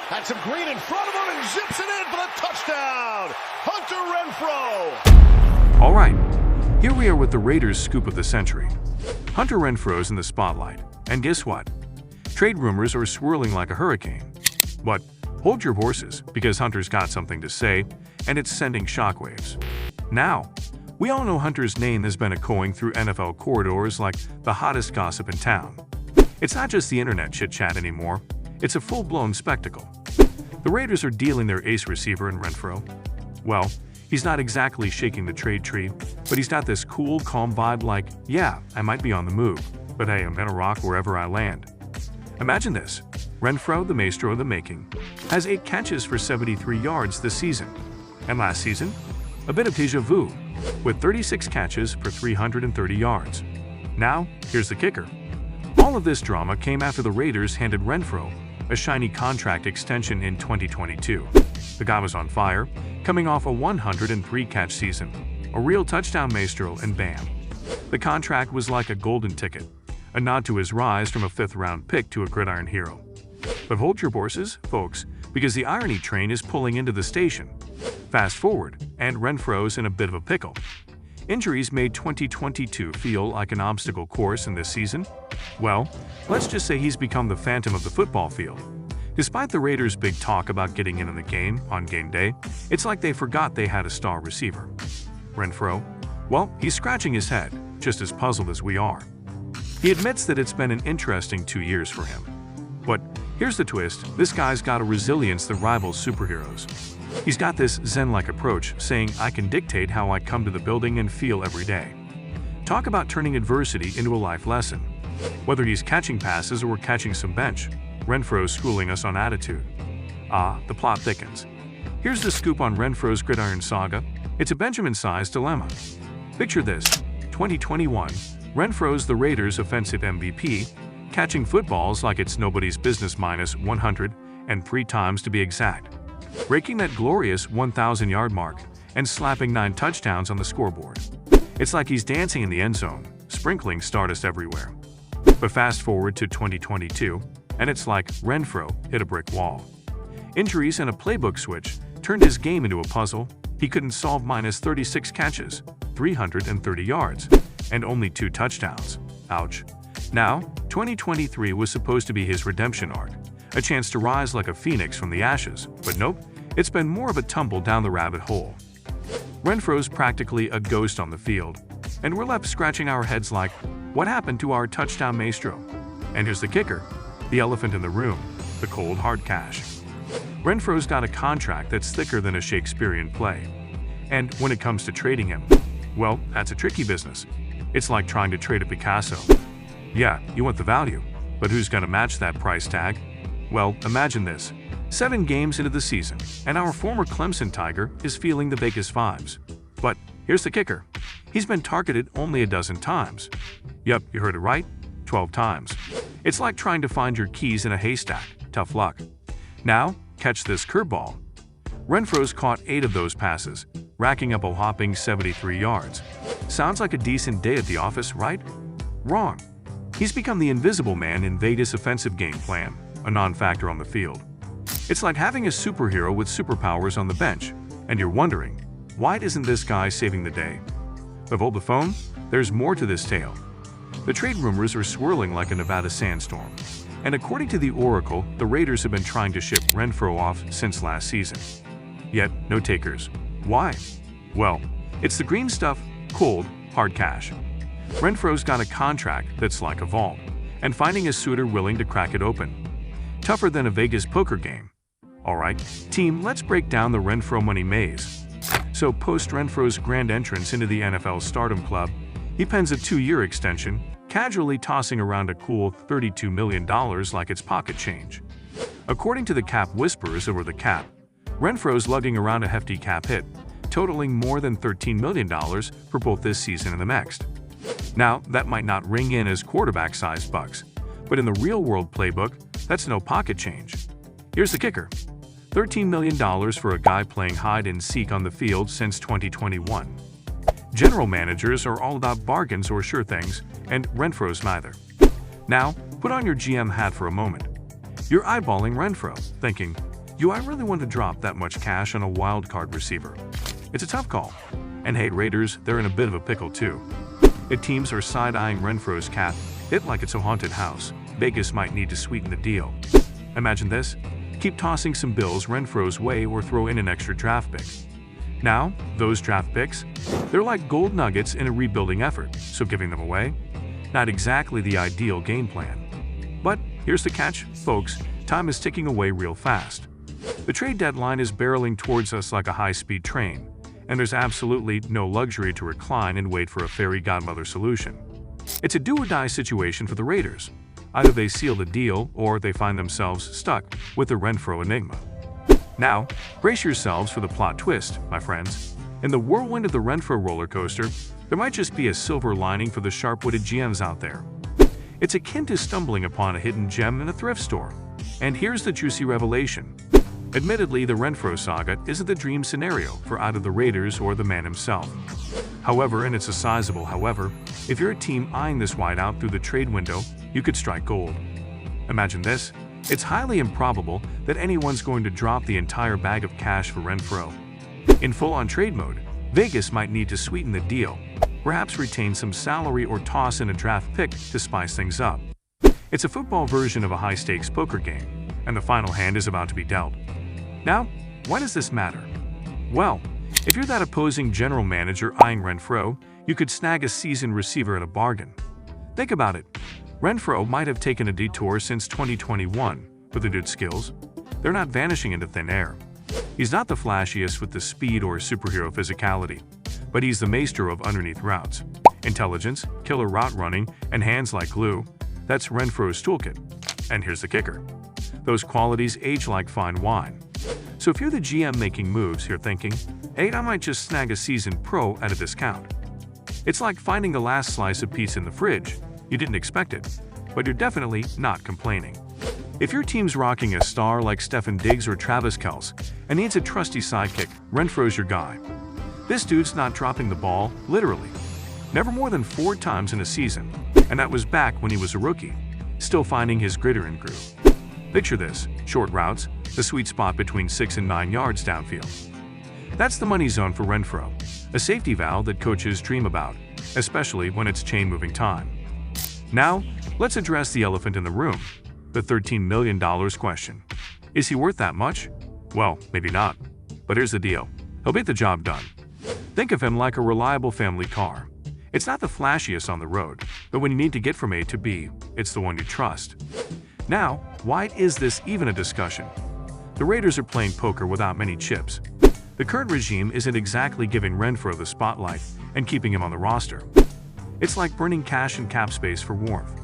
Had some green in front of him and zips it in for the touchdown. Hunter Renfrow. All right, here we are with the Raiders' scoop of the century. Hunter Renfrow's in the spotlight, and guess what? Trade rumors are swirling like a hurricane. But hold your horses, because Hunter's got something to say, and it's sending shockwaves. Now, we all know Hunter's name has been echoing through NFL corridors like the hottest gossip in town. It's not just the internet chit-chat anymore, it's a full-blown spectacle. The Raiders are dealing their ace receiver in Renfrow. Well, he's not exactly shaking the trade tree, but he's got this cool, calm vibe like, yeah, I might be on the move, but hey, I'm gonna rock wherever I land. Imagine this. Renfrow, the maestro of the making, has 8 catches for 73 yards this season. And last season, a bit of déjà vu, with 36 catches for 330 yards. Now, here's the kicker. All of this drama came after the Raiders handed Renfrow a shiny contract extension in 2022. The guy was on fire, coming off a 103-catch season, a real touchdown maestro, and bam. The contract was like a golden ticket, a nod to his rise from a 5th-round pick to a gridiron hero. But hold your horses, folks, because the irony train is pulling into the station. Fast forward, and Renfrow's in a bit of a pickle. Injuries made 2022 feel like an obstacle course in this season. Well, let's just say he's become the phantom of the football field. Despite the Raiders' big talk about getting in the game on game day, it's like they forgot they had a star receiver. Renfrow? Well, he's scratching his head, just as puzzled as we are. He admits that it's been an interesting 2 years for him. But here's the twist, this guy's got a resilience that rivals superheroes. He's got this zen-like approach, saying, I can dictate how I come to the building and feel every day. Talk about turning adversity into a life lesson. Whether he's catching passes or catching some bench, Renfrow's schooling us on attitude. The plot thickens. Here's the scoop on Renfrow's gridiron saga. It's a Benjamin-sized dilemma. Picture this, 2021, Renfrow's the Raiders' offensive MVP, catching footballs like it's nobody's business minus 103 times to be exact, breaking that glorious 1,000-yard mark and slapping 9 touchdowns on the scoreboard. It's like he's dancing in the end zone, sprinkling stardust everywhere. But fast forward to 2022, and it's like Renfrow hit a brick wall. Injuries and a playbook switch turned his game into a puzzle. He couldn't solve minus 36 catches, 330 yards, and only 2 touchdowns. Ouch. Now, 2023 was supposed to be his redemption arc, a chance to rise like a phoenix from the ashes, but nope, it's been more of a tumble down the rabbit hole. Renfrow's practically a ghost on the field, and we're left scratching our heads like, what happened to our touchdown maestro? And here's the kicker, the elephant in the room, the cold hard cash. Renfrow's got a contract that's thicker than a Shakespearean play. And when it comes to trading him, well, that's a tricky business. It's like trying to trade a Picasso. Yeah, you want the value, but who's gonna match that price tag? Well, imagine this. 7 games into the season, and our former Clemson Tiger is feeling the Vegas vibes. But here's the kicker. He's been targeted only a dozen times. Yep, you heard it right, 12 times. It's like trying to find your keys in a haystack. Tough luck. Now, catch this curveball. Renfrow's caught 8 of those passes, racking up a whopping 73 yards. Sounds like a decent day at the office, right? Wrong. He's become the invisible man in Vegas' offensive game plan, a non-factor on the field. It's like having a superhero with superpowers on the bench, and you're wondering, why isn't this guy saving the day? But hold the phone, there's more to this tale. The trade rumors are swirling like a Nevada sandstorm, and according to the Oracle, the Raiders have been trying to ship Renfrow off since last season. Yet, no takers. Why? Well, it's the green stuff, cold, hard cash. Renfrow's got a contract that's like a vault, and finding a suitor willing to crack it open. Tougher than a Vegas poker game. Alright, team, let's break down the Renfrow money maze. So post Renfrow's grand entrance into the NFL Stardom Club, he pens a 2-year extension, casually tossing around a cool $32 million like it's pocket change. According to the cap whispers over the cap, Renfrow's lugging around a hefty cap hit, totaling more than $13 million for both this season and the next. Now, that might not ring in as quarterback-sized bucks, but in the real-world playbook, that's no pocket change. Here's the kicker. $13 million for a guy playing hide-and-seek on the field since 2021. General managers are all about bargains or sure things, and Renfrow's neither. Now, put on your GM hat for a moment. You're eyeballing Renfrow, thinking, Do I really want to drop that much cash on a wild card receiver? It's a tough call. And hey, Raiders, they're in a bit of a pickle too. If teams are side-eyeing Renfrow's cap, it like it's a haunted house. Vegas might need to sweeten the deal. Imagine this. Keep tossing some bills Renfrow's way or throw in an extra draft pick. Now, those draft picks, they're like gold nuggets in a rebuilding effort, so giving them away? Not exactly the ideal game plan. But here's the catch, folks, time is ticking away real fast. The trade deadline is barreling towards us like a high-speed train, and there's absolutely no luxury to recline and wait for a fairy godmother solution. It's a do-or-die situation for the Raiders. Either they seal the deal or they find themselves stuck with the Renfrow enigma. Now, brace yourselves for the plot twist, my friends. In the whirlwind of the Renfrow roller coaster, there might just be a silver lining for the sharp-witted GMs out there. It's akin to stumbling upon a hidden gem in a thrift store. And here's the juicy revelation. Admittedly, the Renfrow saga isn't the dream scenario for either the Raiders or the man himself. However, and it's a sizable however, if you're a team eyeing this wideout through the trade window, you could strike gold. Imagine this. It's highly improbable that anyone's going to drop the entire bag of cash for Renfrow. In full-on trade mode, Vegas might need to sweeten the deal, perhaps retain some salary or toss in a draft pick to spice things up. It's a football version of a high-stakes poker game, and the final hand is about to be dealt. Now, why does this matter? Well, if you're that opposing general manager eyeing Renfrow, you could snag a seasoned receiver at a bargain. Think about it. Renfrow might have taken a detour since 2021, but the dude's skills, they're not vanishing into thin air. He's not the flashiest with the speed or superhero physicality, but he's the maestro of underneath routes. Intelligence, killer route running, and hands like glue. That's Renfrow's toolkit. And here's the kicker. Those qualities age like fine wine. So if you're the GM making moves, you're thinking, hey, I might just snag a seasoned pro at a discount. It's like finding the last slice of pizza in the fridge. You didn't expect it, but you're definitely not complaining. If your team's rocking a star like Stefon Diggs or Travis Kelce and needs a trusty sidekick, Renfrow's your guy. This dude's not dropping the ball, literally. Never more than 4 times in a season, and that was back when he was a rookie, still finding his gritter and groove. Picture this, short routes, the sweet spot between 6 and 9 yards downfield. That's the money zone for Renfrow, a safety valve that coaches dream about, especially when it's chain-moving time. Now, let's address the elephant in the room, the $13 million question. Is he worth that much? Well, maybe not. But here's the deal. He'll get the job done. Think of him like a reliable family car. It's not the flashiest on the road, but when you need to get from A to B, it's the one you trust. Now, why is this even a discussion? The Raiders are playing poker without many chips. The current regime isn't exactly giving Renfrow the spotlight and keeping him on the roster. It's like burning cash and cap space for warmth.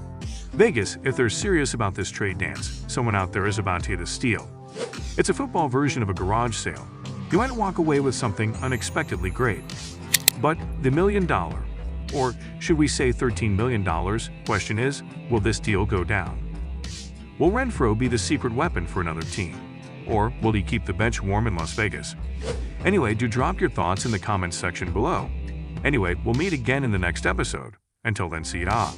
Vegas, if they're serious about this trade dance, someone out there is about to hit a steal. It's a football version of a garage sale. You might walk away with something unexpectedly great. But the $1 million, or should we say $13 million, question is, will this deal go down? Will Renfrow be the secret weapon for another team? Or will he keep the bench warm in Las Vegas? Anyway, do drop your thoughts in the comments section below. Anyway, we'll meet again in the next episode. Until then, see ya.